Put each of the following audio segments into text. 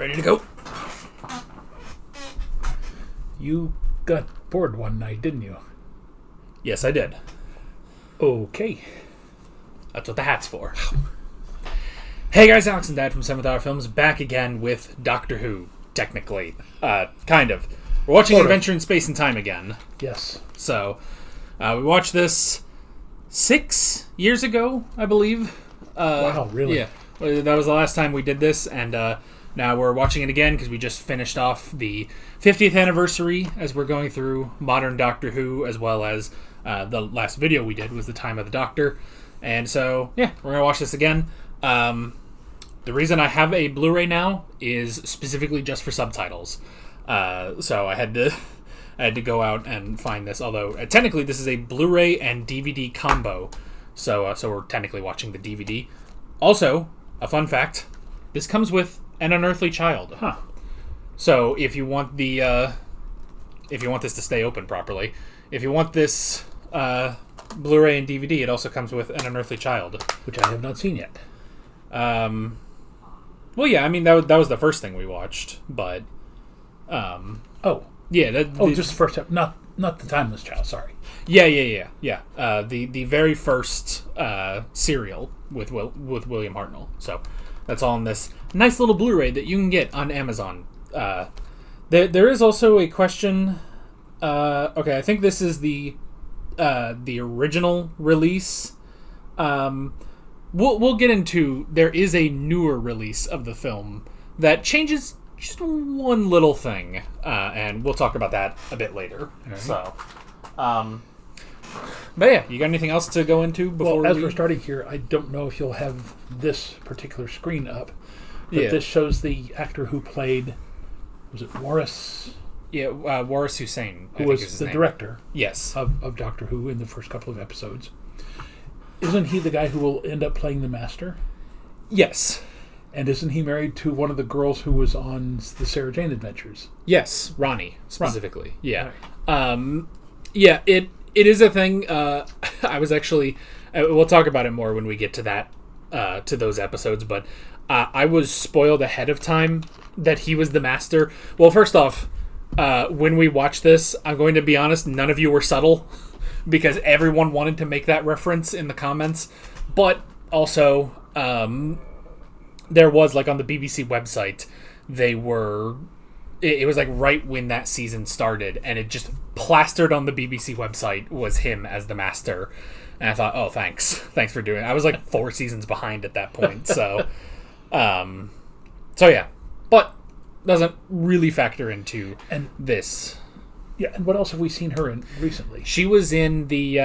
Ready to go? You got bored one night, didn't you? Yes, I did. Okay. That's what the hat's for. Hey guys, Alex and Dad from 7th Hour Films back again with Doctor Who, technically. Kind of. We're watching Adventure in Space and Time again. Yes. So, we watched this 6 years ago, I believe. Wow, really? Yeah. That was the last time we did this, and now we're watching it again because we just finished off the 50th anniversary as we're going through modern Doctor Who, as well as the last video we did was the Time of the Doctor. And so, yeah, we're going to watch this again. The reason I have a Blu-ray now is specifically just for subtitles. So I had to go out and find this, although technically this is a Blu-ray and DVD combo. So we're technically watching the DVD. Also, a fun fact, this comes with An Unearthly Child. Huh. So if you want this to stay open properly, if you want this Blu-ray and DVD, it also comes with An Unearthly Child, which I have not seen yet. Well, yeah, I mean that was the first thing we watched, but yeah, just the first time, not the Timeless Child. Sorry. Yeah. The very first serial with William Hartnell. So that's all in this nice little Blu-ray that you can get on Amazon. There is also a question. Okay, I think this is the original release. We'll get into. There is a newer release of the film that changes just one little thing, and we'll talk about that a bit later. Right. So, but yeah, you got anything else to go into before? Well, as we're starting here, I don't know if you'll have this particular screen up, but yeah. This shows the actor who played. Was it Waris? Yeah, Waris Hussein, who was the director? Yes, of Doctor Who in the first couple of episodes. Isn't he the guy who will end up playing the Master? Yes. And isn't he married to one of the girls who was on the Sarah Jane Adventures? Yes, Ronnie specifically. Ronnie. Yeah. Right. Yeah. It is a thing. I was actually. We'll talk about it more when we get to that. To those episodes, but I was spoiled ahead of time that he was the Master. Well, first off, when we watched this, I'm going to be honest, none of you were subtle because everyone wanted to make that reference in the comments. But also, there was, like, on the BBC website, it was like right when that season started, and it just plastered on the BBC website was him as the Master. And I thought, oh, thanks for doing it. I was like 4 seasons behind at that point, so yeah, but doesn't really factor into this. Yeah, and what else have we seen her in recently? She was in the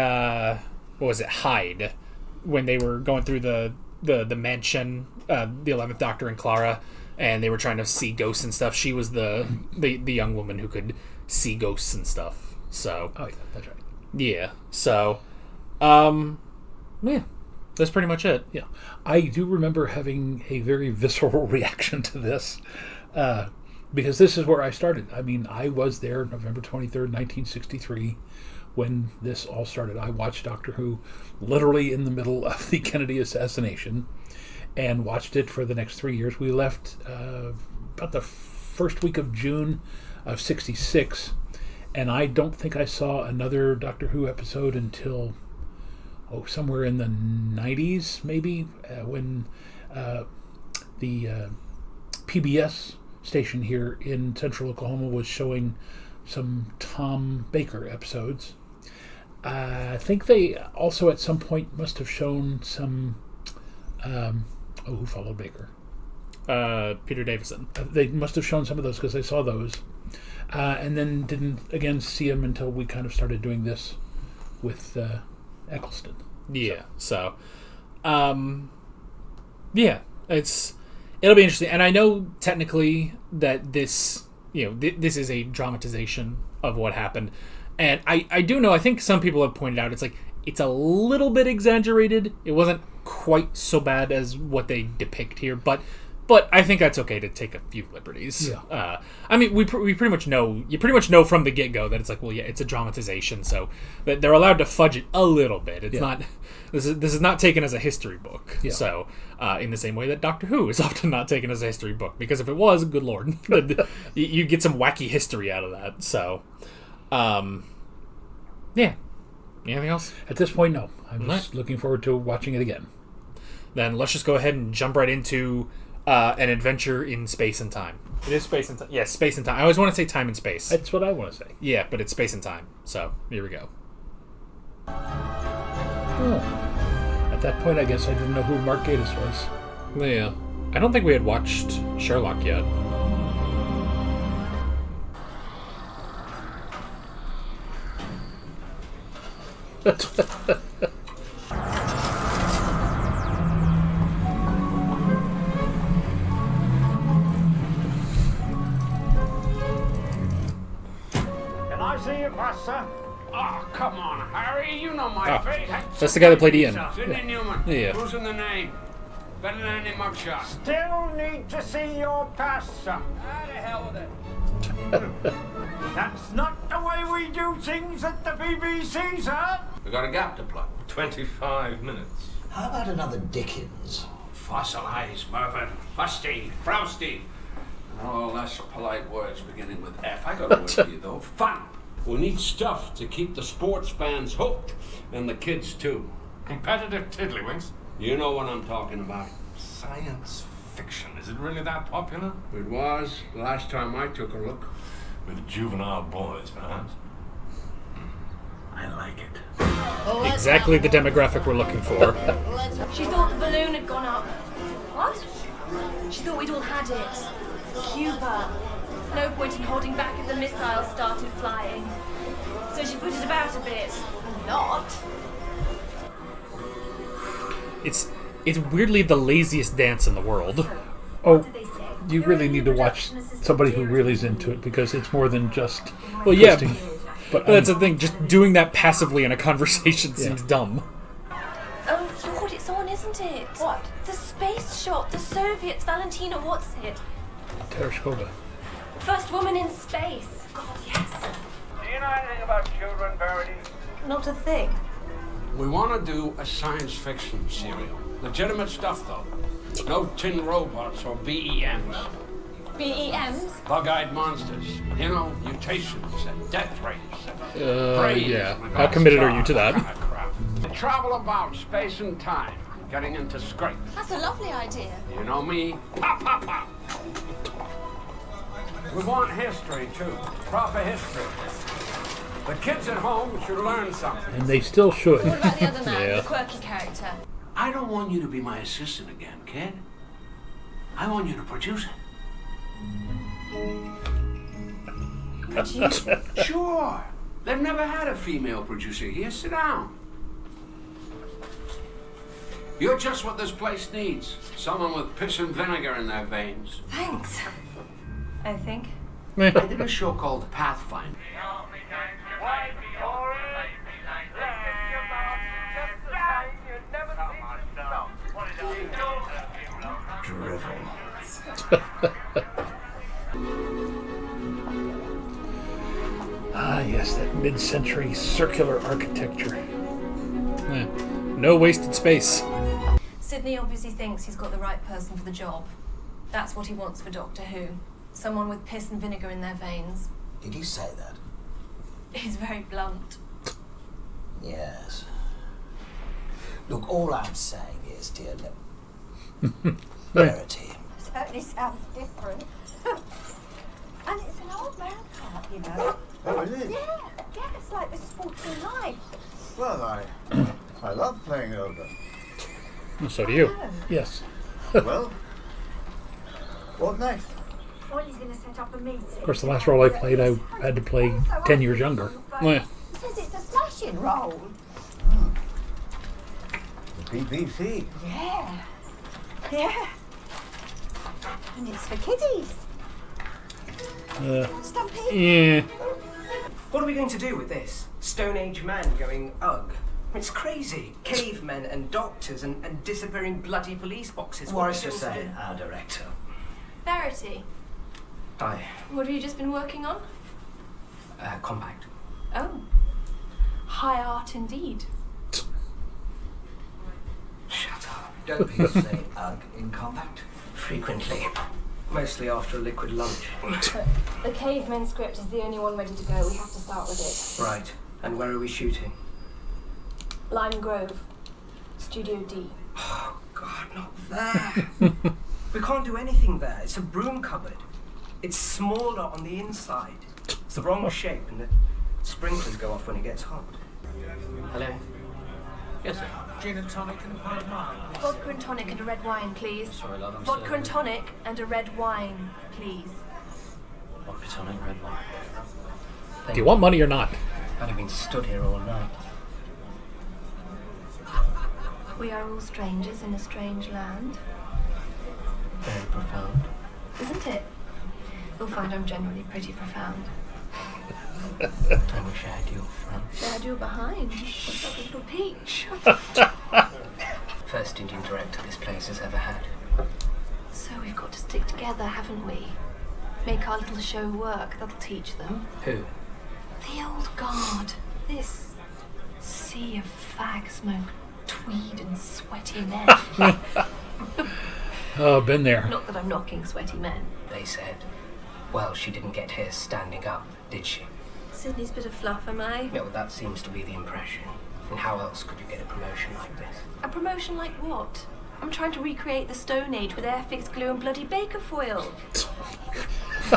what was it, Hyde, when they were going through the mansion, the 11th Doctor and Clara, and they were trying to see ghosts and stuff. She was the young woman who could see ghosts and stuff. So oh yeah, that's right. Yeah, so. Yeah, that's pretty much it. Yeah, I do remember having a very visceral reaction to this, because this is where I started. I mean, I was there November 23rd, 1963, when this all started. I watched Doctor Who literally in the middle of the Kennedy assassination, and watched it for the next 3 years. We left about the first week of June of 66, and I don't think I saw another Doctor Who episode until somewhere in the 90s, maybe, when the PBS station here in central Oklahoma was showing some Tom Baker episodes. I think they also at some point must have shown some... who followed Baker? Peter Davison. They must have shown some of those because I saw those. And then didn't, again, see them until we kind of started doing this with... Eccleston. Yeah. So yeah, it'll be interesting, and I know technically that this, this is a dramatization of what happened, and I do know. I think some people have pointed out it's a little bit exaggerated. It wasn't quite so bad as what they depict here, but But I think that's okay to take a few liberties. Yeah. I mean, we pretty much know. You pretty much know from the get-go that it's like, well, yeah, it's a dramatization, so that they're allowed to fudge it a little bit. It's not. This is not taken as a history book. Yeah. So, in the same way that Doctor Who is often not taken as a history book, because if it was, good lord, you get some wacky history out of that. So, yeah. Anything else? At this point, no. I'm just looking forward to watching it again. Then let's just go ahead and jump right into an adventure in space and time. It is space and time. Yeah, space and time. I always want to say time and space. That's what I want to say. Yeah, but it's space and time. So, here we go. Oh. At that point, I guess I didn't know who Mark Gatiss was. Yeah. I don't think we had watched Sherlock yet. Can I see your pass, sir? Oh, come on, Harry. You know my face. That's the guy that played Ian. Sidney Newman. Yeah. Who's in the name? Better than any mugshot. Still need to see your pass, sir. How the hell with it? That's not the way we do things at the BBC, sir. We got a gap to plug. 25 minutes. How about another Dickens? Fossilized, Mervyn. Fusty. Frowsty. And all less polite words beginning with F. I got a word for you, though. Fun. We need stuff to keep the sports fans hooked. And the kids, too. Competitive tiddlywinks. You know what I'm talking about. Science fiction. Is it really that popular? It was last time I took a look. With juvenile boys, perhaps. I like it. Exactly the demographic we're looking for. She thought the balloon had gone up. What? She thought we'd all had it. Cuba. No point in holding back if the missiles started flying. So she put it about a bit. Not. It's weirdly the laziest dance in the world. Oh, you really need to watch somebody who really is into it, because it's more than just Well, yeah, twisting. but that's the thing. Just doing that passively in a conversation seems dumb. Oh, Lord, it's on, isn't it? What? The space shot. The Soviets. Valentina, what's it? Tereshkova. First woman in space. God, yes. Do you know anything about children, Verity? Not a thing. We want to do a science fiction serial. Legitimate stuff, though. No tin robots or BEMs. BEMs? Bug-eyed monsters. You know, mutations and death rays. Brains Yeah. with How that committed are star you to that? kind of crap. They travel about space and time, getting into scrapes. That's a lovely idea. You know me? Pop, pop, pop. We want history, too. Proper history. The kids at home should learn something. And they still should. What about the other man, Yeah. the quirky character? I don't want you to be my assistant again, kid. I want you to produce it. Produce? Sure. They've never had a female producer here. Sit down. You're just what this place needs. Someone with piss and vinegar in their veins. Thanks. I think. I did a show called Pathfinder. Drivel. Ah, yes, that mid-century circular architecture. Yeah. No wasted space. Sidney obviously thinks he's got the right person for the job. That's what he wants for Doctor Who. Someone with piss and vinegar in their veins. Did you say that? He's very blunt. Yes. Look, all I'm saying is, dear Verity. Certainly sounds different. And it's an old man club, you know. Oh, it is? Yeah, it's like the sport of life. Well, I love playing over. So do you. Yes. Well, what next? Well, he's going to set up a meeting. Of course, the last role I played, I had to play 10 years younger. Yeah. He says it's a smashing role. The BBC. Yeah. Yeah. And it's for kiddies. Stumpy. Yeah. What are we going to do with this? Stone Age man going ugh. It's crazy. Cavemen and doctors and disappearing bloody police boxes. What's to say, our director? Verity, Aye. what have you just been working on? Compact. Oh. High art indeed. Shut up. Don't people say ugh in compact? Frequently. Mostly after a liquid lunch. The caveman script is the only one ready to go. We have to start with it. Right. And where are we shooting? Lime Grove, Studio D. Oh, God, not there. We can't do anything there. It's a broom cupboard. It's smaller on the inside. It's the wrong shape, and the sprinklers go off when it gets hot. Hello? Yes, sir. Gin and tonic and a pint of wine. Vodka and tonic and a red wine, please. Sorry, lad, I'm Vodka still- and tonic and a red wine, please. Vodka tonic, red wine. Do you want money or not? I'd have been stood here all night. We are all strangers in a strange land. Very profound. Isn't it? You'll find I'm generally pretty profound. I wish I had your front. Shared you behind. What's up, little peach? First Indian director this place has ever had. So we've got to stick together, haven't we? Make our little show work. That'll teach them. Who? The old guard. This sea of fag smoke, tweed and sweaty men. Oh, been there. Not that I'm knocking sweaty men. They said. Well, she didn't get here standing up, did she? Sydney's bit of fluff, am I? Yeah, well, that seems to be the impression. And how else could you get a promotion like this? A promotion like what? I'm trying to recreate the Stone Age with airfix glue and bloody baker foil.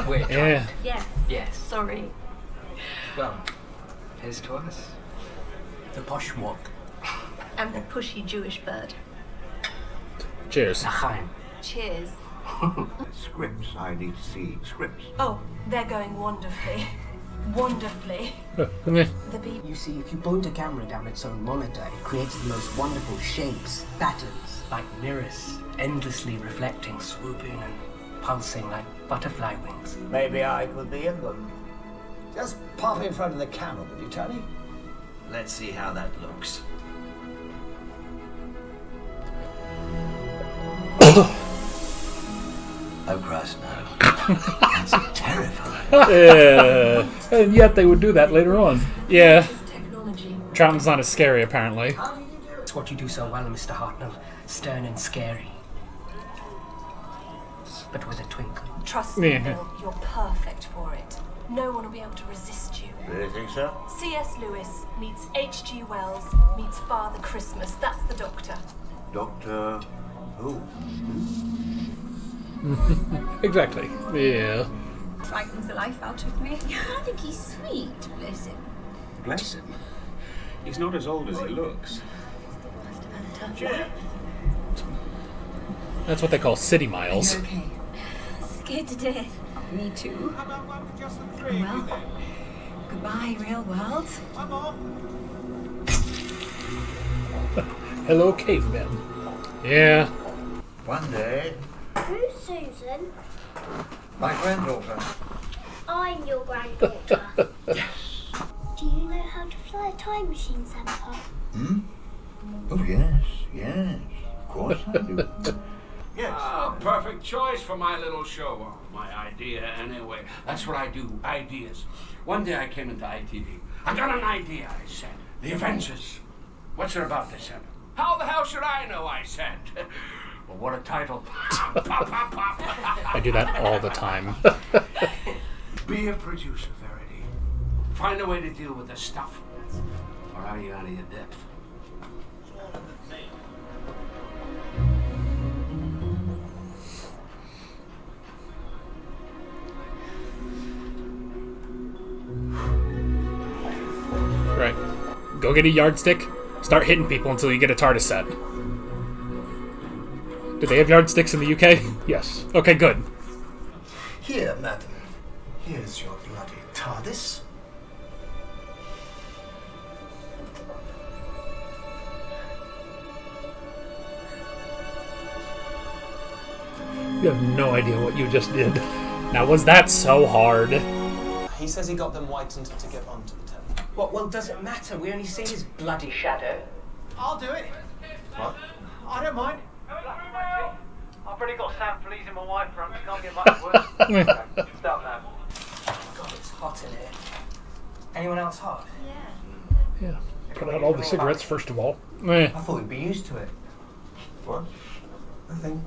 We're trying Yeah. to- Yes. Yes. Sorry. Well, here's to us. The posh walk. And the pushy Jewish bird. Cheers. L'chaim. Cheers. Scripts, I need to see scripts. Oh, they're going wonderfully. Wonderfully. The people. You see, if you point a camera down its own monitor, it creates the most wonderful shapes, patterns, like mirrors, endlessly reflecting, swooping and pulsing like butterfly wings. Maybe I could be in them. Just pop in front of the camera, would you, Tony? Let's see how that looks. Oh, Christ, no. That's terrifying. Yeah. And yet they would do that later on. Yeah. Technology. Trouton's not as scary, apparently. It's what you do so well, Mr. Hartnell. Stern and scary. But with a twinkle. Trust me, Yeah. Bill, you're perfect for it. No one will be able to resist you. Really think so? C.S. Lewis meets H.G. Wells meets Father Christmas. That's the Doctor. Doctor who? Exactly. Yeah. Frightens the life out of me. I think he's sweet, bless him. Bless him. He's not as old as he looks. Must have had a tough life. That's what they call city miles. Okay. Scared to death. Me too. Well, goodbye, real world. Hello, cavemen. Yeah. One day, Who's Susan? my granddaughter. I'm your granddaughter. Yes. Do you know how to fly a time machine, Santa? Hmm? Oh, yes, yes. Of course I do. Yes. Ah, perfect choice for my little show. Well, my idea, anyway. That's what I do, ideas. One day I came into ITV. I got an idea, I said. The Avengers. What's it about, they said. How the hell should I know, I said. Well, what a title. Pop, pop, pop. I do that all the time. Be a producer, Verity. Find a way to deal with this stuff. Or are you out of your depth? Right. Go get a yardstick. Start hitting people until you get a TARDIS set. Do they have yardsticks in the UK? Yes. Okay, good. Here, madam. Here's your bloody TARDIS. You have no idea what you just did. Now, was that so hard? He says he got them whitened to get onto the table. What? Well, does it matter? We only see his bloody shadow. I'll do it. What? I don't mind. I've already got Sam pleasing my wife front. Can't get much worse. Stop now. God, it's hot in here. Anyone else hot? Yeah. Put out all the cigarettes first of all. I thought we'd be used to it. What? Nothing.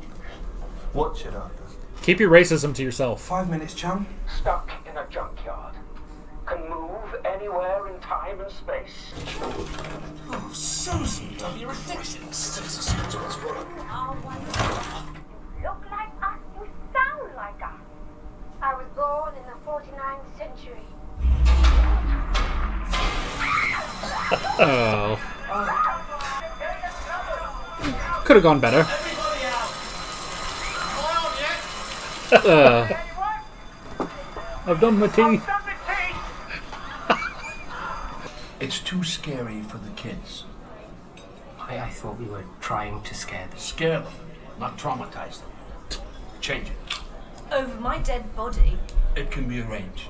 What should I do? Keep your racism to yourself. 5 minutes, chum. Stuck in a junkyard. Can move anywhere in time and space. Oh, Susan, don't be ridiculous. Look like us, you sound like us. I was born in the 49th century. Oh. Could have gone better. I've done my teeth. It's too scary for the kids. I thought we were trying to scare them. Scare them, not traumatize them. Change it. Over my dead body? It can be arranged.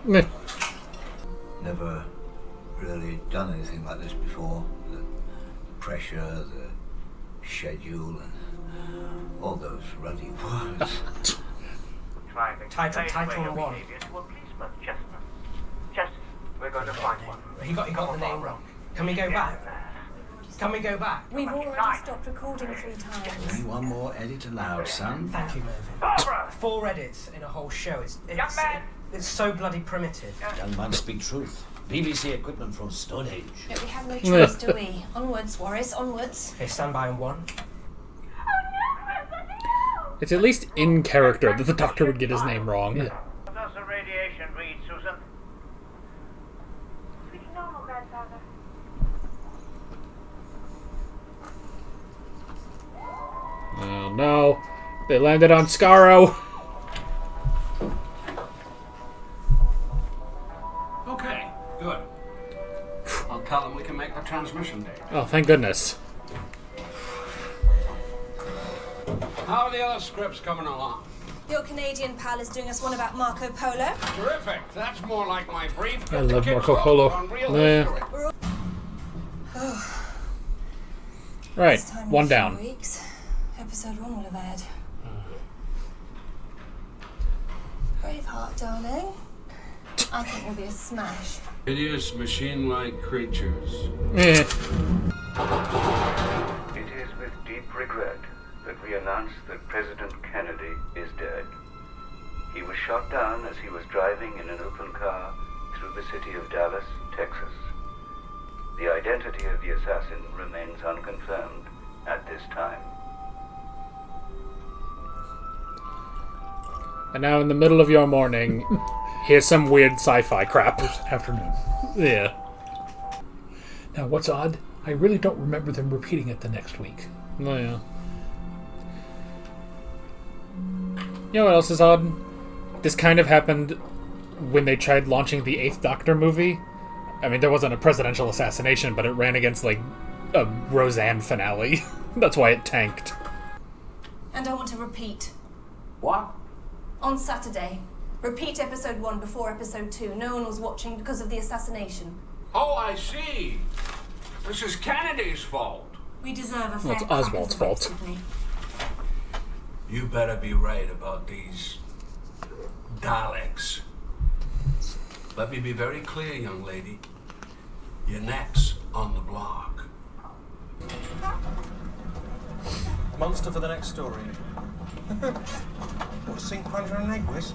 Never really done anything like this before. The pressure, the schedule, and all those ruddy words. Title 1. We're going to find one. He got the name wrong. Can we go back? Can we go back? We've already stopped recording 3 times. Only one more edit allowed, son. Thank you, Mervyn. 4 edits in a whole show. It's so bloody primitive. Young man, speak truth. BBC equipment from Stone Age. But we have no choice, do we? Onwards, Warris, onwards. Okay, stand by in 1. It's at least in character that the Doctor would get his name wrong. Does the radiation read, Susan? Pretty normal, Grandfather. Oh no. They landed on Skaro. Okay, good. I'll tell them we can make the transmission date. Oh, thank goodness. How are the other scripts coming along? Your Canadian pal is doing us one about Marco Polo. Terrific. That's more like my brief. I love Marco Polo. On real Yeah. history. Right, This time in one a few down. Weeks, episode 1 will have aired. Braveheart, darling. I think will be a smash. Hideous machine-like creatures. Eh. It is with deep regret that we announce that President Kennedy is dead. He was shot down as he was driving in an open car through the city of Dallas, Texas. The identity of the assassin remains unconfirmed at this time. And now in the middle of your morning, here's some weird sci-fi crap. Afternoon. Yeah. Now, what's odd, I really don't remember them repeating it the next week. Oh, yeah. You know what else is odd? This kind of happened when they tried launching the 8th Doctor movie. I mean, there wasn't a presidential assassination, but it ran against, like, a Roseanne finale. That's why it tanked. And I want to repeat. What? On Saturday. Repeat episode 1 before episode 2. No one was watching because of the assassination. Oh, I see. This is Kennedy's fault. We deserve a fair Well, it's crack Oswald's as well, fault. Sydney. You better be right about these Daleks. Let me be very clear, young lady. Your neck's on the block. Monster for the next story. What, St. Pancho and egg whisk?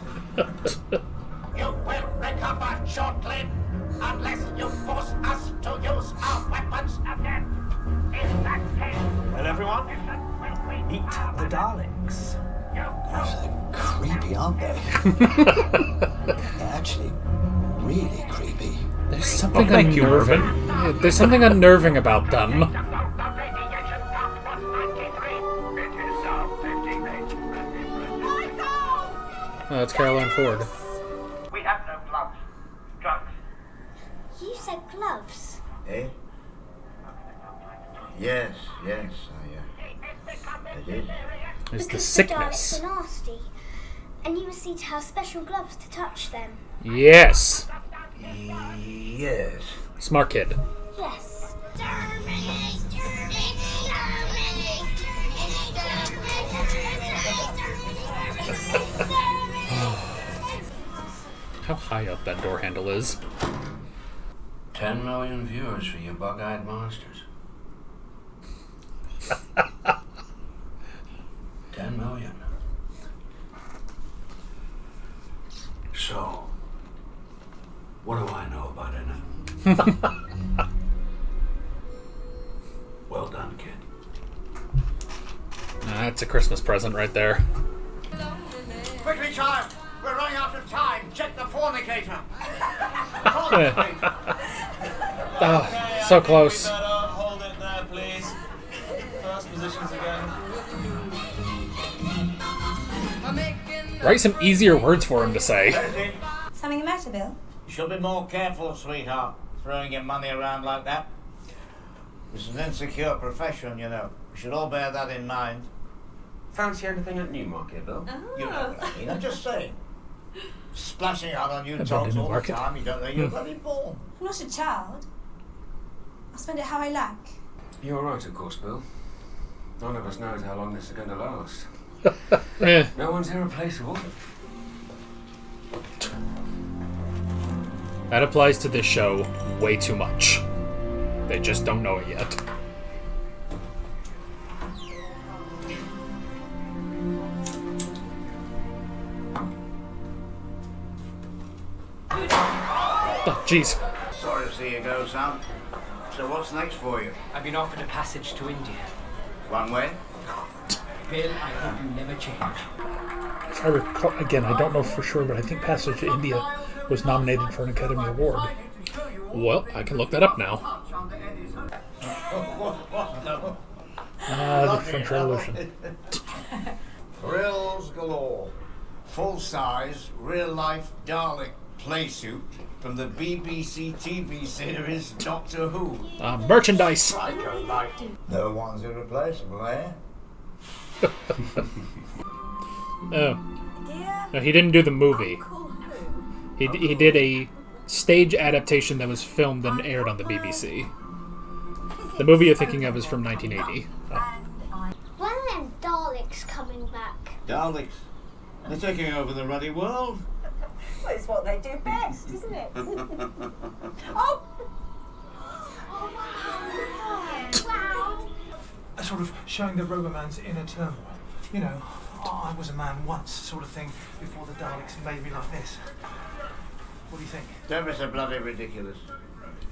You will recover shortly, unless you force us to use our weapons again. In that case, Well, everyone, Eat the Daleks. they're creepy, aren't they? They're actually really creepy. There's something thank you, unnerving. Yeah, there's something unnerving about them. Oh, that's Caroline Ford. We have no gloves. Drugs. You said gloves. Eh? Yes, I did. It's the Because sickness. the Daleks are nasty, and you must need to have special gloves to touch them. Yes. Yes. Smart kid. Yes. How high up that door handle is. 10 million viewers for you bug-eyed monsters. 10 million. So, what do I know about it? Well done, kid. That's a Christmas present right there. Quickly, child! We're running out of time. Check the fornicator. Oh, so close. Hold it there, please. First positions again. Write some easier words for him to say. Something the matter, Bill? You should be more careful, sweetheart, throwing your money around like that. It's an insecure profession, you know. We should all bear that in mind. Fancy anything at Newmarket, Bill? You know what I mean. I'm just saying. Splashing out on you I've dogs been to all the Newmarket. time. You don't know you're bloody born. I'm not a child. I'll spend it how I like. You're right, of course, Bill. None of us knows how long this is going to last. No one's irreplaceable. That applies to this show way too much. They just don't know it yet. Oh, jeez. Sorry to see you go, son. So what's next for you? I've been offered a passage to India. One way? Bill, I hope you never change. If I recall, again, I don't know for sure, but I think Passage to India was nominated for an Academy Award. Well, I can look that up now. The French Revolution. Thrills galore. Full-size, real-life Dalek playsuit from the BBC TV series Doctor Who. Merchandise. No one's irreplaceable, eh? Oh. No, he didn't do the movie. He did a stage adaptation that was filmed and aired on the BBC. The movie you're thinking of is from 1980. When are them Daleks coming back? Daleks. They're taking over the ruddy world. Well, it's what they do best, isn't it? Oh! Wow! Sort of showing the Roboman's inner turmoil. You know, I was a man once, sort of thing, before the Daleks made me like this. What do you think? Don't be so bloody ridiculous.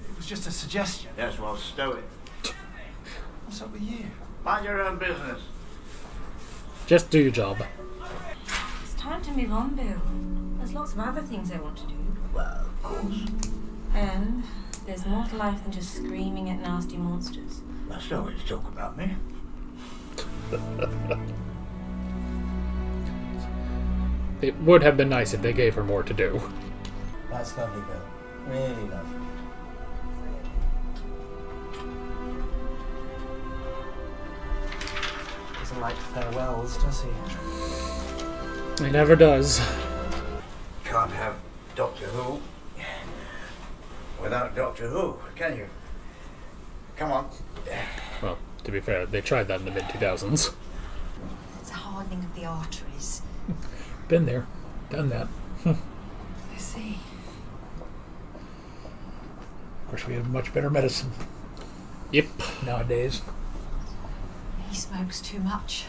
It was just a suggestion. Yes, well, stow it. What's up with you? Mind your own business. Just do your job. It's time to move on, Bill. There's lots of other things I want to do. Well, of course. And there's more to life than just screaming at nasty monsters. That's no way to talk about me. It would have been nice if they gave her more to do. That's lovely, Bill. Really lovely. Doesn't like farewells, does he? He never does. Can't have Doctor Who without Doctor Who, can you? Come on. Well, to be fair, they tried that in the mid-2000s. It's a hardening of the arteries. Been there, done that. I see. Of course, we have much better medicine. Yep. Nowadays. He smokes too much.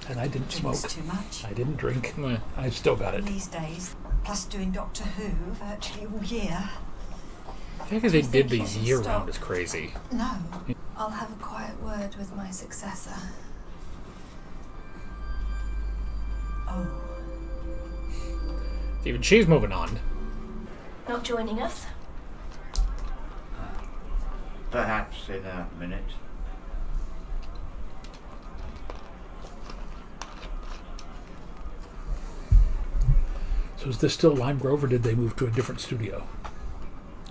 And I didn't Drinks smoke. too much. I didn't drink. I still got it. These days, plus doing Doctor Who virtually all year. I think they did these year-round is crazy. No. I'll have a quiet word with my successor. Oh. Even she's moving on. Not joining us? Perhaps in a minute. So is this still Lime Grove, or did they move to a different studio?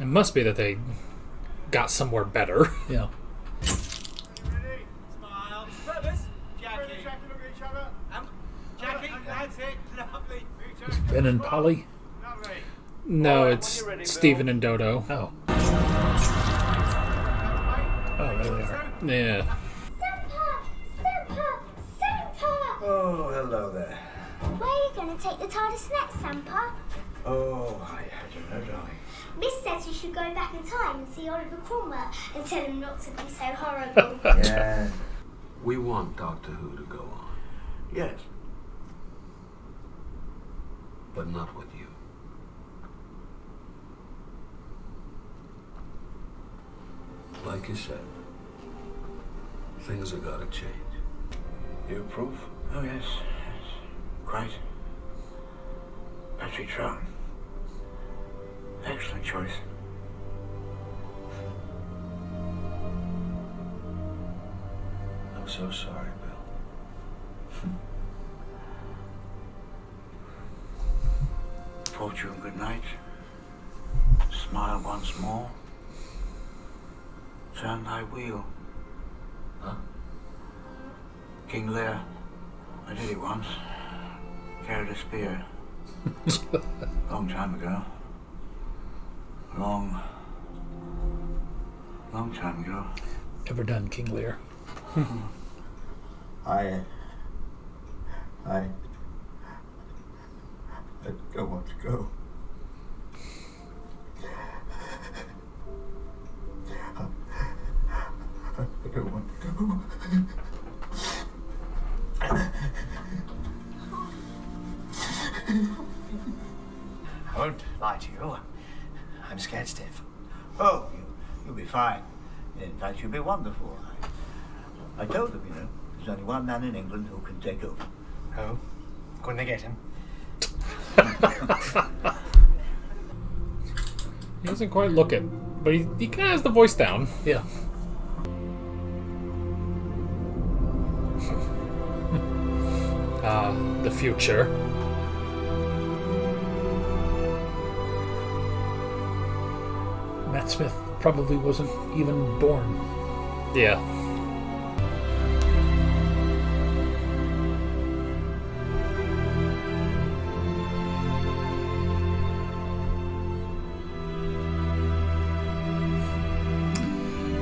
It must be that they got somewhere better. Yeah. Smile. Fellas, Jackie. Look at each other. Jackie, that's it. Lovely. Is Ben and Polly? No, it's Stephen and Dodo. Oh. Oh, there they are. Yeah. Oh, hello there. Where are you going to take the TARDIS next, Sampa? Oh, I don't know, darling. Miss says you should go back in time and see Oliver Cromwell and tell him not to be so horrible. Yeah. We want Doctor Who to go on, Yes. but not with you. Like you said, things have got to change. You approve? Oh, yes. Yes. Quite. Patrick Troughton. Excellent choice. I'm so sorry, Bill. Fortune, good night. Smile once more. Turn thy wheel. Huh? King Lear. I did it once. Carried a spear. Long time ago. Long time ago. Ever done, King Lear? I don't want to go. I don't want to go. I won't lie to you. I'm scared stiff. Oh, you'll be fine. In fact, you'll be wonderful. I told them, you know, there's only one man in England who can take over. Oh? Couldn't they get him? He doesn't quite look it, but he kind of has the voice down. Yeah. The future. Matt Smith probably wasn't even born. Yeah.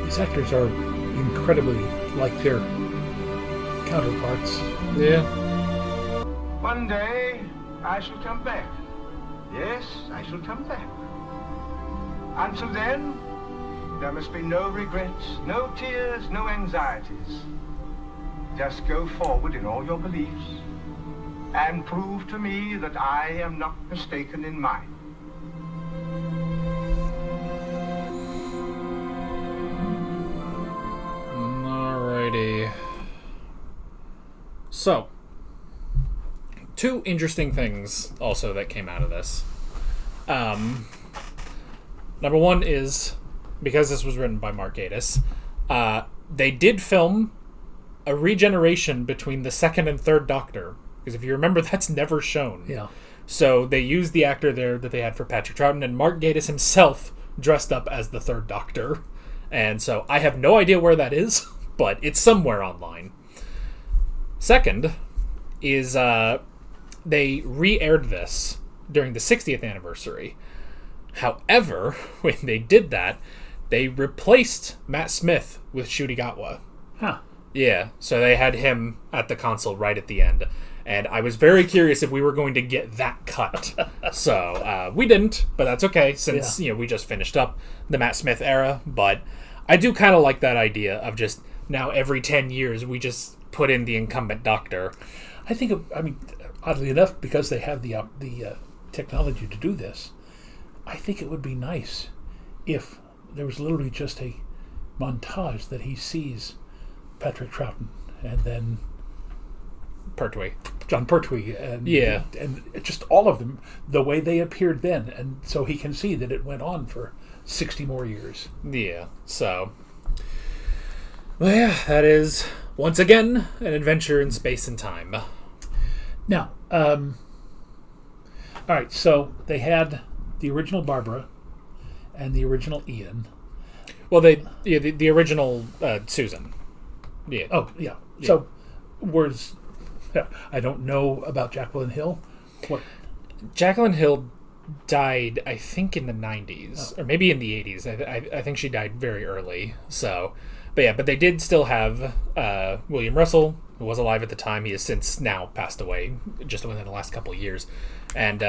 These actors are incredibly like their counterparts. Yeah. One day I shall come back. Yes, I shall come back. Until then, there must be no regrets, no tears, no anxieties. Just go forward in all your beliefs and prove to me that I am not mistaken in mine. Alrighty. So, two interesting things also that came out of this. Number one is, because this was written by Mark Gatiss, they did film a regeneration between the second and third Doctor. Because if you remember, that's never shown. Yeah. So they used the actor there that they had for Patrick Troughton, and Mark Gatiss himself dressed up as the third Doctor. And so I have no idea where that is, but it's somewhere online. Second is they re-aired this during the 60th anniversary. However, when they did that, they replaced Matt Smith with Ncuti Gatwa. Huh. Yeah, so they had him at the console right at the end. And I was very curious if we were going to get that cut. So we didn't, but that's okay, since we just finished up the Matt Smith era. But I do kind of like that idea of just now every 10 years we just put in the incumbent Doctor. I think, oddly enough, because they have the technology to do this, I think it would be nice if there was literally just a montage that he sees Patrick Troughton and then Pertwee. John Pertwee and just all of them the way they appeared then, and so he can see that it went on for 60 more years. Yeah, so well, yeah, that is once again an adventure in space and time. Now, all right, so they had the original Barbara and the original Ian. Well, the original Susan. Yeah. Oh, yeah. So, I don't know about Jacqueline Hill. What? Jacqueline Hill died, I think, in the 90s, or maybe in the 80s. I think she died very early. So, but they did still have William Russell, who was alive at the time. He has since now passed away, just within the last couple of years. And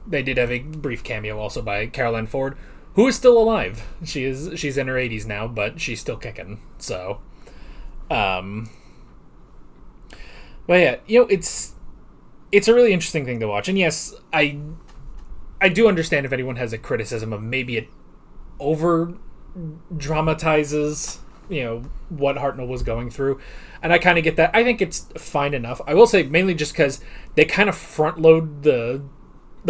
they did have a brief cameo also by Carol Ann Ford, who is still alive. She's in her 80s now, but she's still kicking. So, but yeah, it's a really interesting thing to watch. And yes, I do understand if anyone has a criticism of maybe it over dramatizes what Hartnell was going through, and I kind of get that. I think it's fine enough. I will say mainly just because they kind of front load the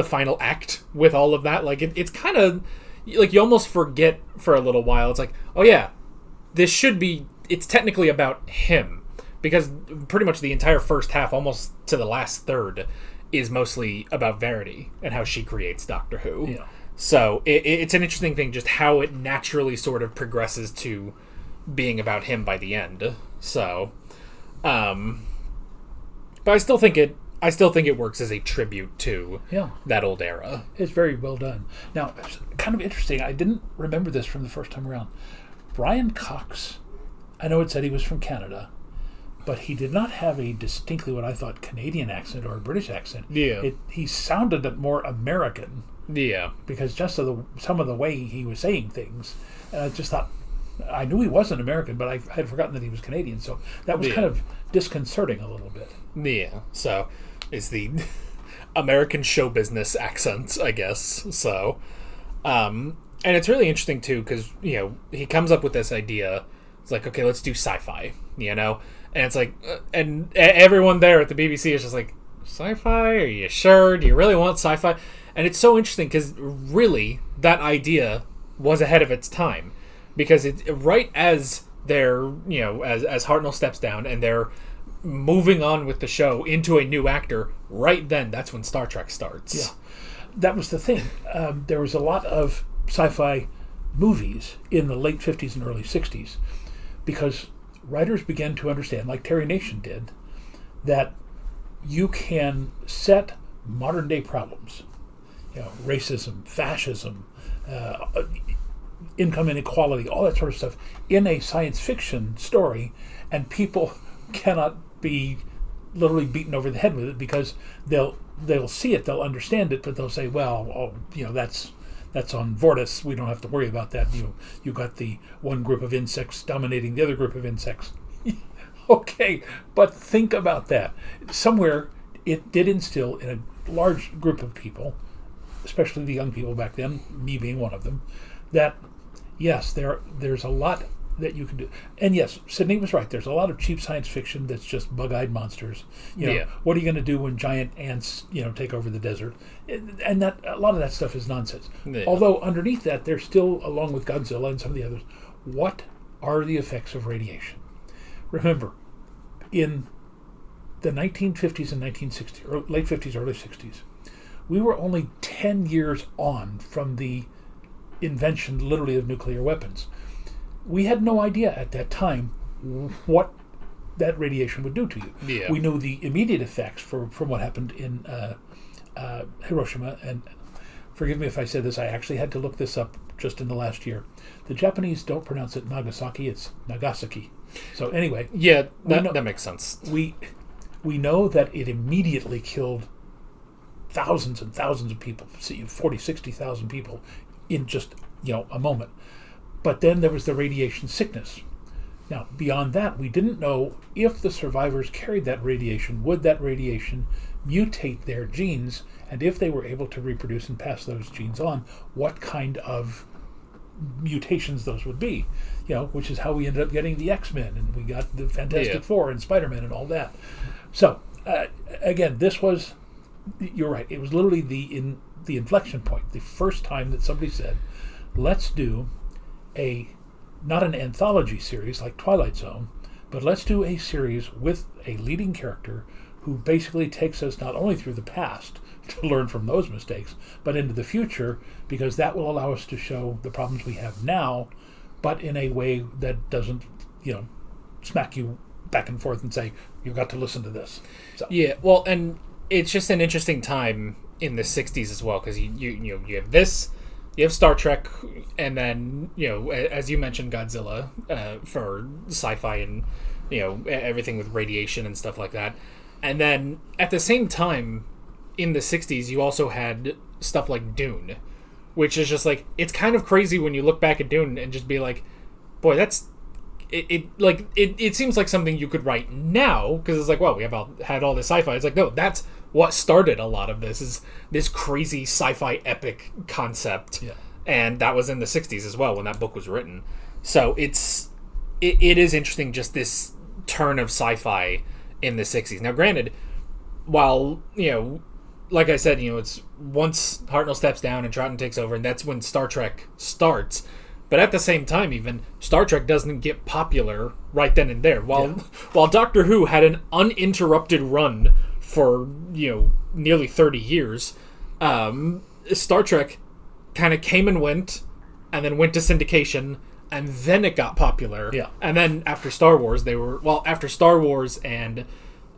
final act with all of that. Like it's kind of like you almost forget for a little while. It's like, oh yeah, it's technically about him, because pretty much the entire first half, almost to the last third, is mostly about Verity and how she creates Doctor Who. Yeah. So it's an interesting thing, just how it naturally sort of progresses to being about him by the end. So, but I still think it works as a tribute to that old era. It's very well done. Now, it's kind of interesting. I didn't remember this from the first time around. Brian Cox, I know it said he was from Canada, but he did not have a distinctly what I thought Canadian accent or a British accent. Yeah. He sounded more American. Yeah. Because just of some of the way he was saying things. And I just thought, I knew he wasn't American, but I had forgotten that he was Canadian. So that was kind of disconcerting a little bit. Yeah. So it's the American show business accent, I guess. So, and it's really interesting too, because, he comes up with this idea. It's like, okay, let's do sci-fi, and it's like, and everyone there at the BBC is just like, sci-fi? Are you sure? Do you really want sci-fi? And it's so interesting because really that idea was ahead of its time, because it right as they're as Hartnell steps down and they're moving on with the show into a new actor, right then that's when Star Trek starts. Yeah, that was the thing. There was a lot of sci-fi movies in the late 50s and early 60s because writers began to understand, like Terry Nation did, that you can set modern day problems, racism, fascism, income inequality, all that sort of stuff, in a science fiction story, and people cannot be literally beaten over the head with it because they'll see it, they'll understand it, but they'll say, well, that's on Vortis. We don't have to worry about that. You got the one group of insects dominating the other group of insects. Okay, but think about that. Somewhere it did instill in a large group of people, especially the young people back then, me being one of them, that yes, there's a lot that you can do. And yes, Sydney was right. There's a lot of cheap science fiction that's just bug-eyed monsters. What are you going to do when giant ants, take over the desert? And that a lot of that stuff is nonsense. Yeah. Although underneath that, there's still, along with Godzilla and some of the others, what are the effects of radiation? Remember, in the 1950s and 1960s, or late 50s, early 60s, we were only 10 years on from the invention, literally, of nuclear weapons. We had no idea at that time what that radiation would do to you. Yeah. We knew the immediate effects from what happened in Hiroshima, and forgive me if I said this, I actually had to look this up just in the last year. The Japanese don't pronounce it Nagasaki, it's Nagasaki. So anyway. Yeah, that makes sense. We know that it immediately killed thousands and thousands of people, 40, 60,000 people in just, a moment. But then there was the radiation sickness. Now, beyond that, we didn't know if the survivors carried that radiation, would that radiation mutate their genes, and if they were able to reproduce and pass those genes on, what kind of mutations those would be, which is how we ended up getting the X-Men, and we got the Fantastic Four and Spider-Man and all that. So, again, this was, you're right, it was literally the inflection point, the first time that somebody said, let's do not an anthology series like Twilight Zone, but let's do a series with a leading character who basically takes us not only through the past to learn from those mistakes, but into the future, because that will allow us to show the problems we have now, but in a way that doesn't, smack you back and forth and say, you've got to listen to this. So. Yeah, well, and it's just an interesting time in the 60s as well, because you have this, you have Star Trek, and then, as you mentioned, Godzilla for sci-fi and, everything with radiation and stuff like that. And then at the same time, in the 60s, you also had stuff like Dune, which is just like, it's kind of crazy when you look back at Dune and just be like, boy, that's it seems like something you could write now, because it's like, well, we have had all this sci-fi. It's like, no, that's what started a lot of this, is this crazy sci-fi epic concept. Yeah. And that was in the 60s as well when that book was written. So it is interesting, just this turn of sci-fi in the 60s. Now, granted, while, like I said, it's once Hartnell steps down and Troughton takes over, and that's when Star Trek starts. But at the same time, even, Star Trek doesn't get popular right then and there. While Doctor Who had an uninterrupted run for, nearly 30 years, Star Trek kind of came and went to syndication, and then it got popular. Yeah. And then after Star Wars, after Star Wars and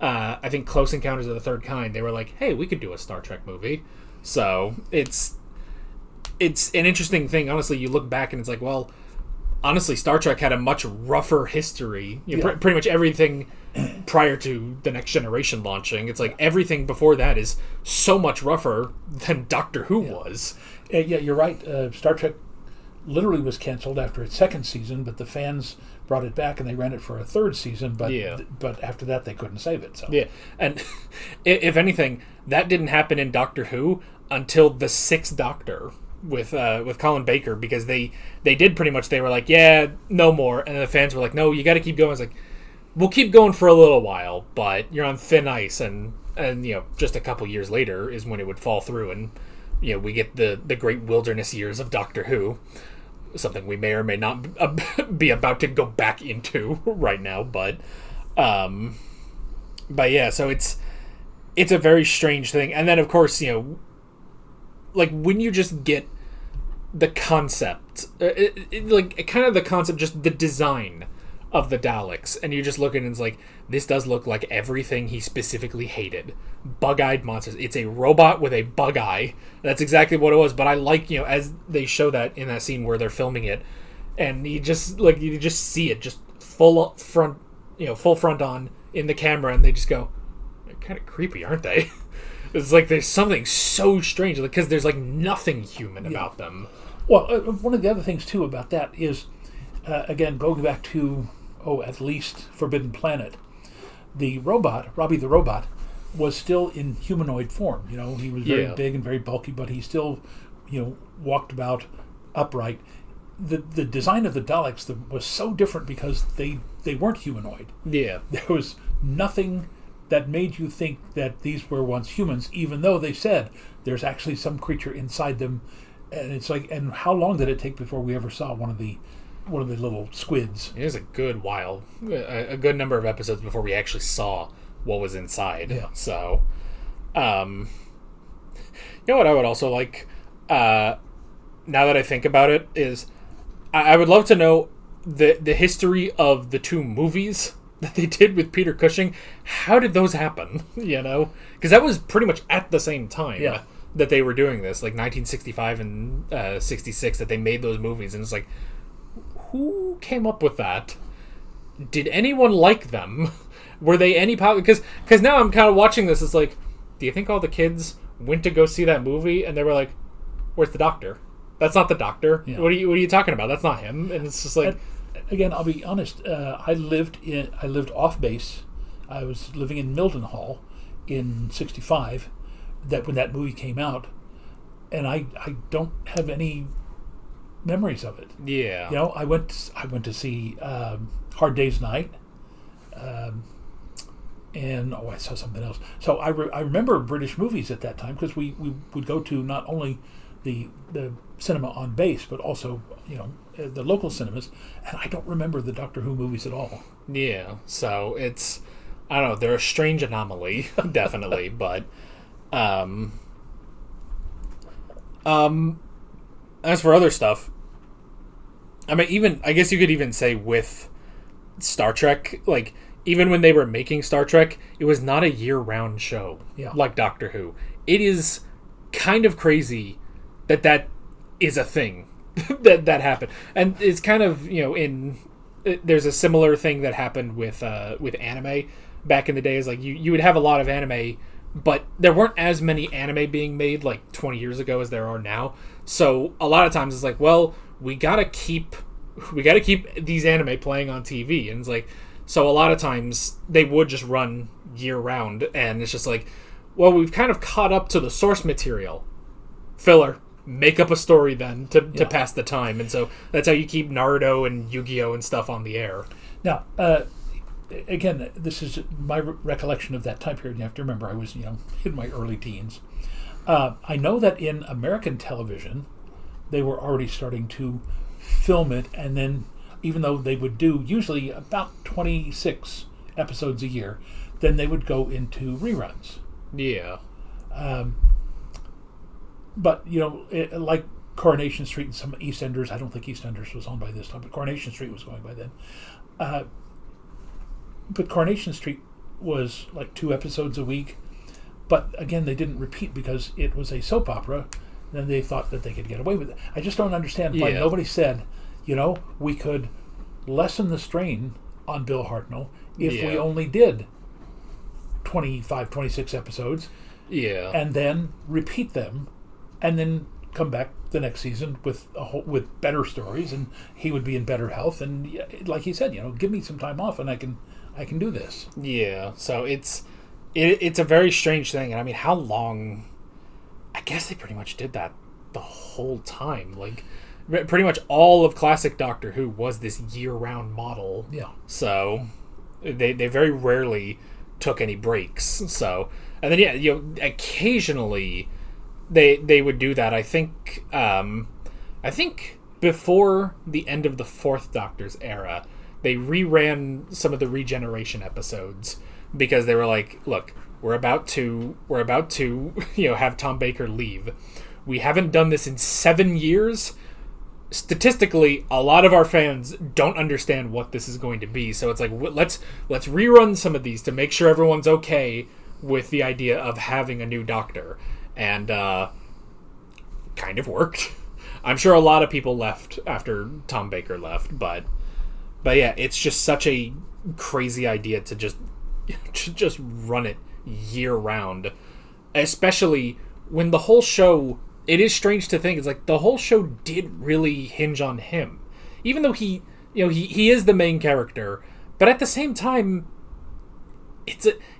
I think Close Encounters of the Third Kind, they were like, hey, we could do a Star Trek movie. So it's an interesting thing. Honestly, you look back and it's like, well, honestly, Star Trek had a much rougher history. Pretty much everything prior to The Next Generation launching, it's like everything before that is so much rougher than Doctor Who was. Yeah, you're right. Star Trek literally was canceled after its second season, but the fans brought it back and they ran it for a third season. But after that, they couldn't save it. So yeah, and if anything, that didn't happen in Doctor Who until the Sixth Doctor with Colin Baker, because they did pretty much, they were like, yeah, no more, and the fans were like, no, you got to keep going. It's like, we'll keep going for a little while, but you're on thin ice, and just a couple years later is when it would fall through, and we get the great wilderness years of Doctor Who, something we may or may not be about to go back into right now, but yeah, so it's a very strange thing. And then of course, like when you just get the concept, kind of the concept, just the design of the Daleks, and you just look at it and it's like, this does look like everything he specifically hated. Bug-eyed monsters. It's a robot with a bug eye. That's exactly what it was. But I like, as they show that in that scene where they're filming it, and you just see it just full front on in the camera, and they just go, they're kind of creepy, aren't they? It's like there's something so strange, because there's like nothing human about them. Well, one of the other things too about that is, again, going back to at least Forbidden Planet, the robot, Robbie the robot, was still in humanoid form. He was very big and very bulky, but he still, walked about upright. The design of the Daleks was so different because they weren't humanoid. Yeah. There was nothing that made you think that these were once humans, even though they said there's actually some creature inside them. And it's like, and how long did it take before we ever saw one of the little squids? It was a good while, a good number of episodes before we actually saw what was inside. Yeah. So, what I would also like, now that I think about it, is I would love to know the history of the two movies that they did with Peter Cushing. How did those happen? Because that was pretty much at the same time that they were doing this, like 1965 and 66, that they made those movies, and it's like, who came up with that? Did anyone like them? Were they any popular? Because now I'm kind of watching this. It's like, do you think all the kids went to go see that movie and they were like, "Where's the doctor? That's not the doctor. Yeah. What are you talking about? That's not him." And it's just like, again, I'll be honest. I lived off base. I was living in Mildenhall in '65. When that movie came out, and I don't have any memories of it. Yeah. I went to see Hard Day's Night, and I saw something else. So I remember British movies at that time, because we would go to not only the cinema on base, but also the local cinemas, and I don't remember the Doctor Who movies at all. Yeah. So it's, I don't know, they're a strange anomaly, definitely, but as for other stuff, I mean, I guess you could even say with Star Trek, like, even when they were making Star Trek, it was not a year-round show like Doctor Who. It is kind of crazy that is a thing that happened. And it's kind of, there's a similar thing that happened with anime back in the days. Like you would have a lot of anime, but there weren't as many anime being made like 20 years ago as there are now. So a lot of times it's like, well, we gotta keep these anime playing on TV, and it's like, so a lot of times they would just run year round, and it's just like, well, we've kind of caught up to the source material. Filler. Make up a story then to pass the time. And so that's how you keep Naruto and Yu-Gi-Oh! And stuff on the air. Now, again, this is my recollection of that time period. You have to remember, I was, in my early teens. I know that in American television, they were already starting to film it, and then, even though they would do usually about 26 episodes a year, then they would go into reruns. Yeah. But, like Coronation Street and some EastEnders, I don't think EastEnders was on by this time, but Coronation Street was going by then. But Coronation Street was like 2 episodes a week. But again, they didn't repeat because it was a soap opera. Then they thought that they could get away with it. I just don't understand why nobody said, we could lessen the strain on Bill Hartnell if we only did 25, 26 episodes. Yeah. And then repeat them, and then come back the next season with better stories, and he would be in better health. And like he said, give me some time off, and I can do this. Yeah. So it's a very strange thing, and I mean, how long? I guess they pretty much did that the whole time. Like, pretty much all of classic Doctor Who was this year-round model. Yeah. So they very rarely took any breaks. So, and then occasionally they would do that. I think before the end of the 4th Doctor's era, they reran some of the regeneration episodes because they were like, look, we're about to have Tom Baker leave. We haven't done this in 7 years. Statistically, a lot of our fans don't understand what this is going to be. So it's like, let's rerun some of these to make sure everyone's okay with the idea of having a new Doctor. And kind of worked. I'm sure a lot of people left after Tom Baker left, but yeah, it's just such a crazy idea to just run it year round, especially when the whole show, it is strange to think, it's like the whole show did really hinge on him, even though he is the main character, but at the same time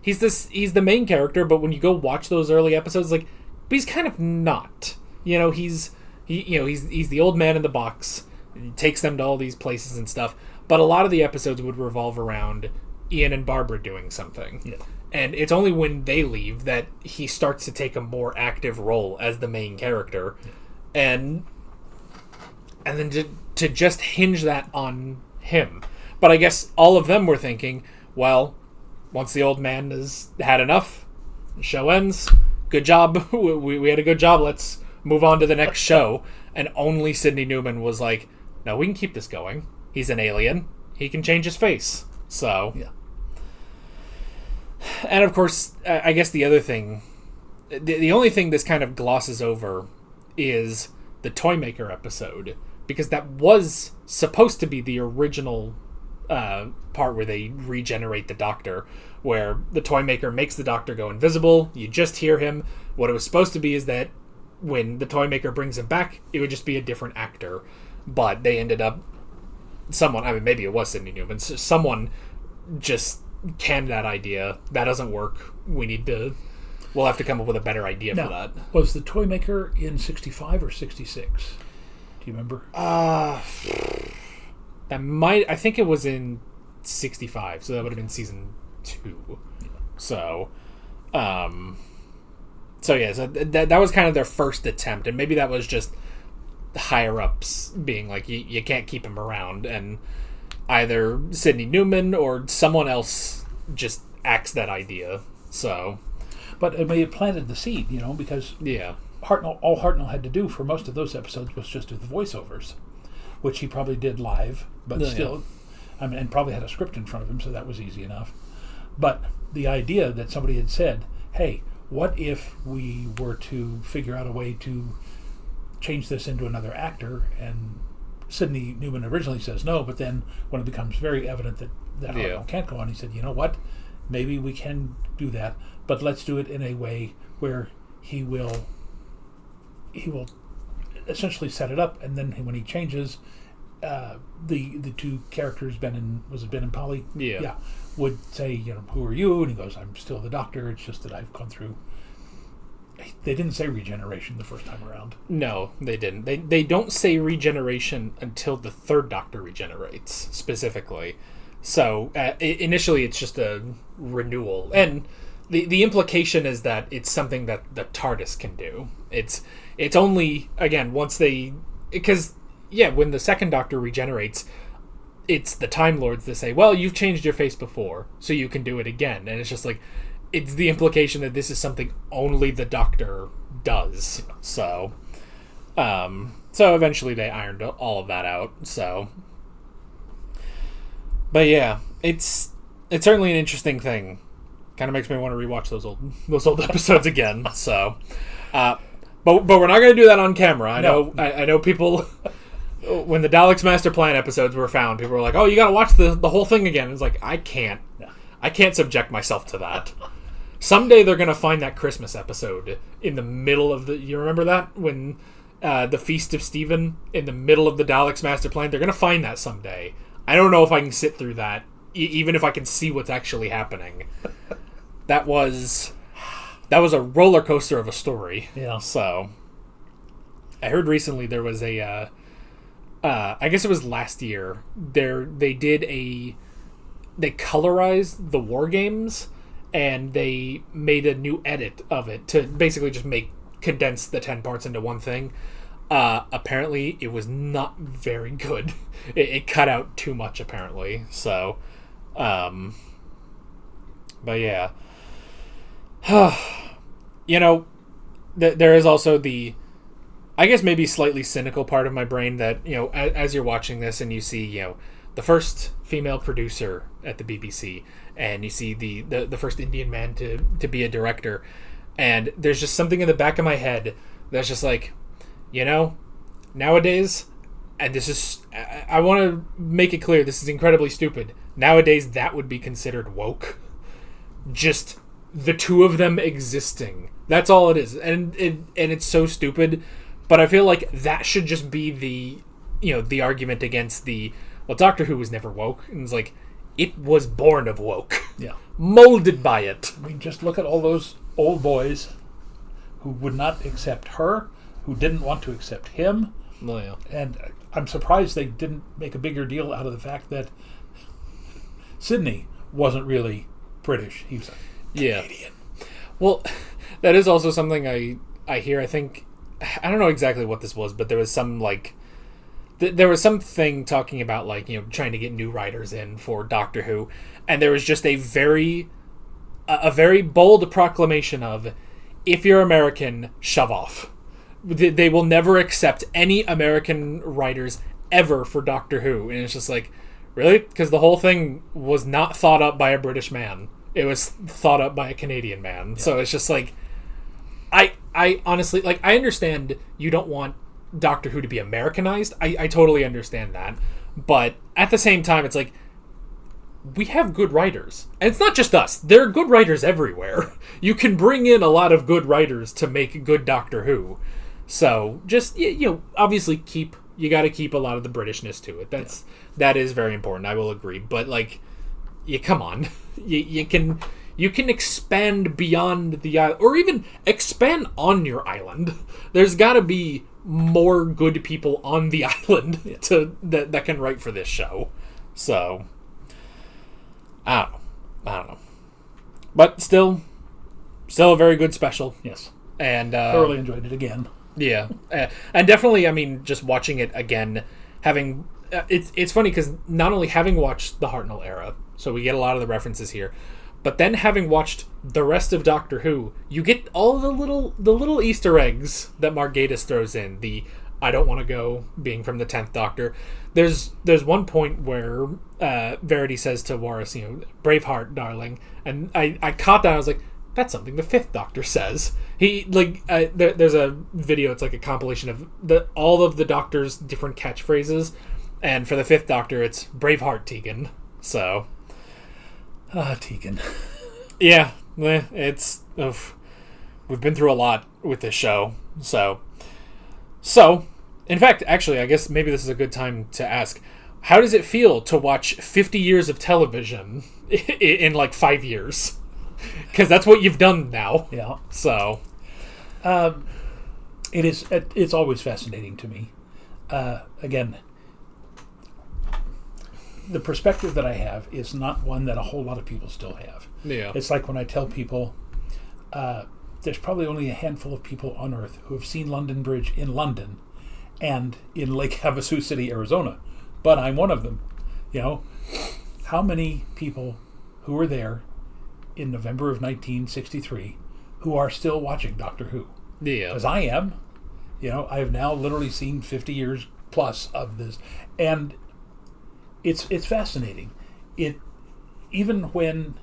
he's the main character, but when you go watch those early episodes, like, but he's kind of not, he's the old man in the box, he takes them to all these places and stuff, but a lot of the episodes would revolve around Ian and Barbara doing something. Yeah. And it's only when they leave that he starts to take a more active role as the main character. Yeah. And then to just hinge that on him. But I guess all of them were thinking, well, once the old man has had enough, the show ends, good job, we had a good job, let's move on to the next show. And only Sidney Newman was like, no, we can keep this going. He's an alien. He can change his face. So... yeah. And of course, I guess the other thing, the only thing this kind of glosses over is the Toymaker episode, because that was supposed to be the original part where they regenerate the Doctor, where the Toymaker makes the Doctor go invisible, you just hear him. What it was supposed to be is that when the Toymaker brings him back, it would just be a different actor, but they ended up, maybe it was Sidney Newman, someone just canned that idea. That doesn't work. We'll have to come up with a better idea for that. Was the Toymaker in 65 or 66? Do you remember? I think it was in 65, so that would have been season 2. So that was kind of their first attempt, and maybe that was just higher ups being like, you can't keep him around, and either Sidney Newman or someone else just axed that idea. So, but it planted the seed, because all Hartnell had to do for most of those episodes was just do the voiceovers, which he probably did live, but still, and probably had a script in front of him, so that was easy enough. But the idea that somebody had said, hey, what if we were to figure out a way to change this into another actor? And Sidney Newman originally says no, but then when it becomes very evident that Hartnell can't go on, he said, you know what, maybe we can do that, but let's do it in a way where he will essentially set it up, and then when he changes, the two characters, Ben and Polly, would say, who are you? And he goes, I'm still the Doctor. It's just that I've gone through. They didn't say regeneration the first time around. No, they didn't. They don't say regeneration until the third Doctor regenerates specifically. So initially, it's just a renewal, and the implication is that it's something that the TARDIS can do. It's only, again, once because when the second Doctor regenerates, it's the Time Lords that say, well, you've changed your face before, so you can do it again. And it's just like, it's the implication that this is something only the Doctor does. So eventually they ironed all of that out. So, but yeah, it's certainly an interesting thing. Kind of makes me want to rewatch those old episodes again. So, but we're not going to do that on camera. I know people. When the Daleks Master Plan episodes were found, people were like, "Oh, you got to watch the whole thing again." It's like, I can't subject myself to that. Someday they're going to find that Christmas episode in the middle of the. You remember that when the Feast of Stephen in the middle of the Daleks Master Plan? They're going to find that someday. I don't know if I can sit through that, even if I can see what's actually happening. That was a roller coaster of a story. Yeah. So, I heard recently there was a. I guess it was last year. They colorized the War Games, and they made a new edit of it to basically just condense the 10 parts into one thing. Apparently, it was not very good. It cut out too much, apparently. So, but yeah. There is also the, I guess maybe slightly cynical part of my brain that, as you're watching this and you see, the first female producer at the BBC, and you see the first Indian man to be a director, and there's just something in the back of my head that's just like, nowadays, and this is, I want to make it clear, this is incredibly stupid. Nowadays, that would be considered woke. Just the two of them existing. That's all it is. And it's so stupid. But I feel like that should just be the argument against Doctor Who was never woke. And it's like, it was born of woke. Yeah. Molded by it. I mean, just look at all those old boys who would not accept her, who didn't want to accept him. Oh, yeah. And I'm surprised they didn't make a bigger deal out of the fact that Sydney wasn't really British. He was a Canadian. Well, that is also something I hear. I think, I don't know exactly what this was, but there was some there was something talking about trying to get new writers in for Doctor Who, and there was just a very bold proclamation of, if you're American, shove off. They will never accept any American writers ever for Doctor Who, and it's just like, really? Because the whole thing was not thought up by a British man. It was thought up by a Canadian man. Yeah. So it's just like, I honestly, I understand you don't want Doctor Who to be Americanized. I totally understand that. But at the same time, it's like, we have good writers. And it's not just us. There are good writers everywhere. You can bring in a lot of good writers to make good Doctor Who. So just, obviously you got to keep a lot of the Britishness to it. That is very important. I will agree. But come on. You can expand beyond the island, or even expand on your island. There's got to be more good people on the island that can write for this show. So, I don't know. But still a very good special. Yes. And thoroughly enjoyed it again. Yeah. And definitely, I mean, just watching it again, having... It's funny because not only having watched the Hartnell era, so we get a lot of the references here, but then having watched the rest of Doctor Who, you get all the little Easter eggs that Mark Gatiss throws in. The "I don't want to go" being from the 10th Doctor. There's one point where Verity says to Warris, "Braveheart, darling," and I caught that. I was like, that's something the 5th Doctor says. There's a video. It's like a compilation of all of the Doctor's different catchphrases, and for the 5th Doctor, it's "Braveheart, Tegan." So, Tegan. Yeah, it's we've been through a lot with this show. So, in fact, actually, I guess maybe this is a good time to ask: how does it feel to watch 50 years of television in like 5 years? Because that's what you've done now. Yeah. So, it's always fascinating to me. Again, the perspective that I have is not one that a whole lot of people still have. Yeah. It's like when I tell people, there's probably only a handful of people on Earth who have seen London Bridge in London and in Lake Havasu City, Arizona. But I'm one of them. You know, how many people who were there in November of 1963 who are still watching Doctor Who? Yeah. Because I am. You know, I have now literally seen 50 years plus of this. And it's fascinating. Even when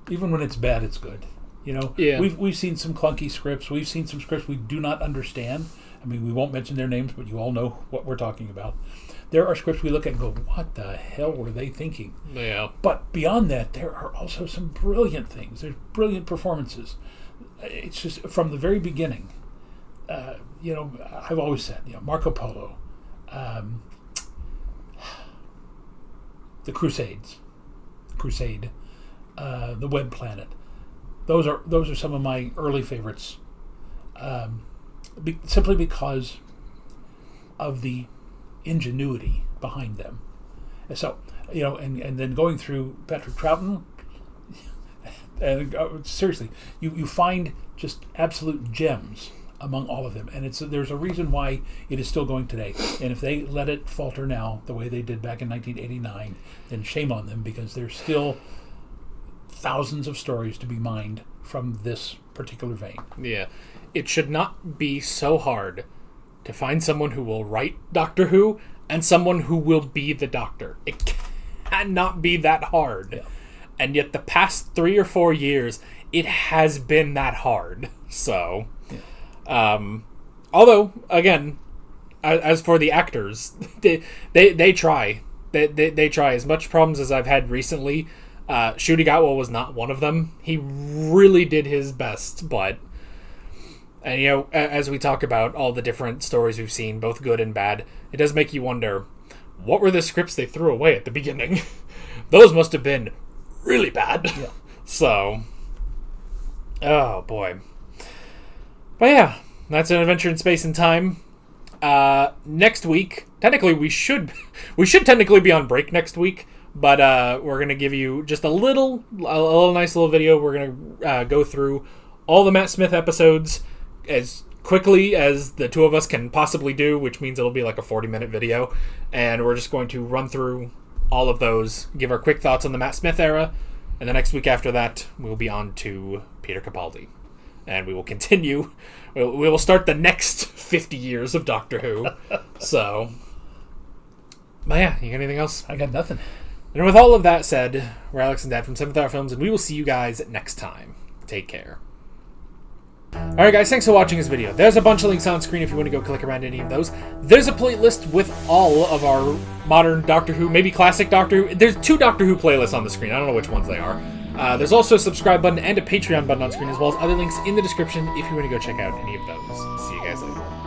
it's bad, it's good. You know, yeah. We've seen some clunky scripts. We've seen some scripts we do not understand. I mean, we won't mention their names, but you all know what we're talking about. There are scripts we look at and go, what the hell were they thinking? Yeah. But beyond that, there are also some brilliant things. There's brilliant performances. It's just from the very beginning. You know, I've always said, you know, Marco Polo, the Crusade, the Web Planet. Those are some of my early favorites. Simply because of the ingenuity behind them. So, you know, and then going through Patrick Troughton, and seriously, you find just absolute gems among all of them, and there's a reason why it is still going today. And if they let it falter now the way they did back in 1989, then shame on them, because there's still thousands of stories to be mined from this particular vein. Yeah. It should not be so hard to find someone who will write Doctor Who and someone who will be the Doctor. It cannot be that hard. Yeah. And yet the past 3 or 4 years, it has been that hard. So, although, again, as for the actors, they try. They try. As much problems as I've had recently, Ncuti Gatwa was not one of them. He really did his best, but... And, you know, as we talk about all the different stories we've seen, both good and bad, it does make you wonder, what were the scripts they threw away at the beginning? Those must have been really bad. Yeah. So, oh boy. But yeah, that's an adventure in space and time. Next week, technically we should technically be on break next week, but we're going to give you just a little nice little video. We're going to go through all the Matt Smith episodes as quickly as the two of us can possibly do, which means it'll be like a 40-minute video, and we're just going to run through all of those, give our quick thoughts on the Matt Smith era, and the next week after that we'll be on to Peter Capaldi, and we will continue. We will start the next 50 years of Doctor Who. So, but yeah, you got anything else? I got nothing. And with all of that said, we're Alex and Dad from 7th Hour Films, and we will see you guys next time. Take care. Alright guys, thanks for watching this video. There's a bunch of links on screen if you want to go click around any of those. There's a playlist with all of our modern Doctor Who, maybe classic Doctor Who. There's 2 Doctor Who playlists on the screen. I don't know which ones they are. There's also a subscribe button and a Patreon button on screen, as well as other links in the description if you want to go check out any of those. See you guys later.